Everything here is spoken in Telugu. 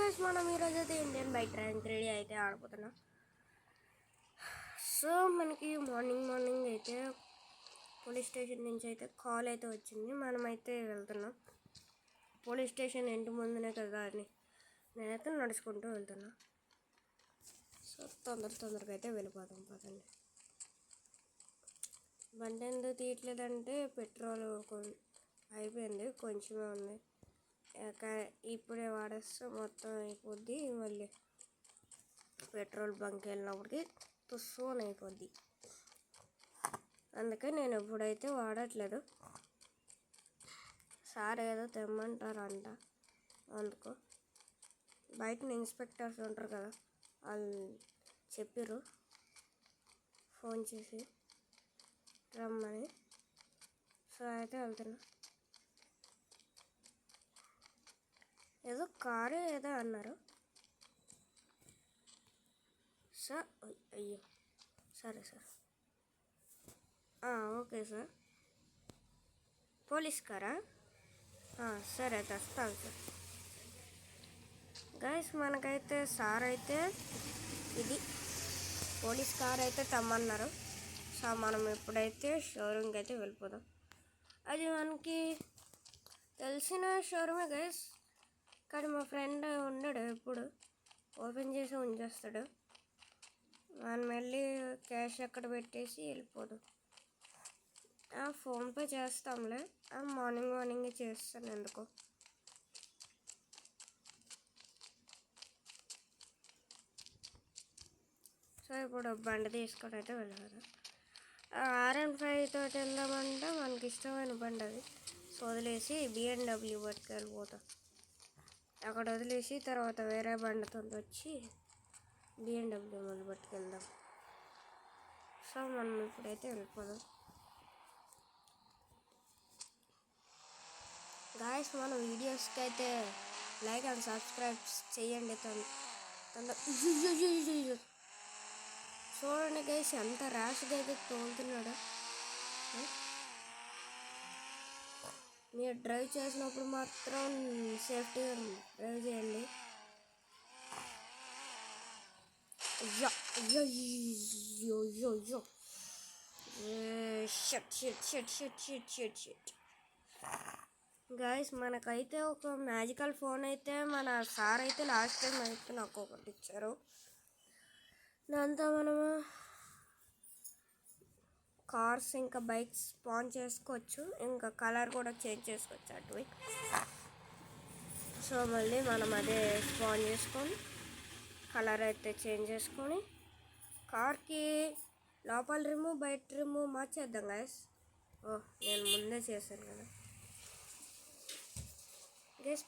గైస్ మనం ఈరోజు అయితే ఇండియన్ బైక్ ర్యాంక్ 3D అయితే ఆడిపోతున్నాం. సో మనకి మార్నింగ్ అయితే పోలీస్ స్టేషన్ నుంచి అయితే కాల్ అయితే వచ్చింది. మనమైతే వెళ్తున్నాం. పోలీస్ స్టేషన్ ఇంటి ముందునే కదా అని నేనైతే నడుచుకుంటూ వెళ్తున్నా. సో తొందరగా అయితే వెళ్ళిపోతాం. పదండి. బండి ఎందుకు తీయట్లేదంటే పెట్రోల్ అయిపోయింది, కొంచెమే ఉంది. ఇప్పుడే వాడేస్తే మొత్తం అయిపోద్ది. మళ్ళీ పెట్రోల్ బంక్ వెళ్ళినప్పటికి తుస్సోన్ అయిపోద్ది. అందుకే నేను ఎప్పుడైతే వాడట్లేదు. సార్ ఏదో తెమ్మంటారంట, అందుకో బయట ఇన్స్పెక్టర్స్ ఉంటారు కదా, వాళ్ళు చెప్పారు ఫోన్ చేసి రమ్మని. సో అయితే వెళ్తున్నా. ఏదో కారు ఏదో అన్నారు సార్. అయ్యో సరే సార్, ఓకే సార్. పోలీస్ కారా? సరే తెస్తాను సార్. గైస్ మనకైతే సార్ అయితే ఇది పోలీస్ కార్ అయితే తెమ్మన్నారు. సో మనం ఎప్పుడైతే షోరూమ్కి అయితే వెళ్ళిపోదాం. అది మనకి తెలిసిన షోరూమే గైస్, కానీ మా ఫ్రెండ్ ఉండడు, ఎప్పుడు ఓపెన్ చేసి ఉంచేస్తాడు. మనం వెళ్ళి క్యాష్ అక్కడ పెట్టేసి వెళ్ళిపోదు. ఫోన్పే చేస్తాంలే, మార్నింగ్ చేస్తాను ఎందుకో. సో ఇప్పుడు బండి తీసుకొని అయితే వెళ్ళారు. R15 తోటి వెళ్దామంటే మనకి ఇష్టమైన బండి అది. సో వదిలేసి BMW పట్టుకు వెళ్ళిపోతాం. అక్కడ వదిలేసి తర్వాత వేరే బండితో వచ్చి BMW మొదలు పట్టుకెళ్దాం. సో మనం ఇప్పుడైతే వెళ్ళిపోదాం. గాయస్ మన వీడియోస్కి అయితే లైక్ అండ్ సబ్స్క్రైబ్ చేయండి. చూడండి గైస్ ఎంత ర్యాష్గా అయితే తోలుతున్నాడు. మీరు డ్రైవ్ చేసినప్పుడు మాత్రం సేఫ్టీగా డ్రైవ్ చేయండి. గాయస్ మనకైతే ఒక మ్యాజికల్ ఫోన్ అయితే మన సార్ అయితే లాస్ట్ టైం అయితే నాకు ఒకటి ఇచ్చారు. దాంతో మనము కార్స్ ఇంకా బైక్స్ స్పాన్ చేసుకోవచ్చు, ఇంకా కలర్ కూడా చేంజ్ చేసుకోవచ్చు అటువి. సో మళ్ళీ మనం అదే స్పాన్ చేసుకొని కలర్ అయితే చేంజ్ చేసుకొని కార్కి లోపల రిమ్ బయట రిమ్ మార్చేద్దాం గైస్. నేను ముందే చేశాను కదా గైస్.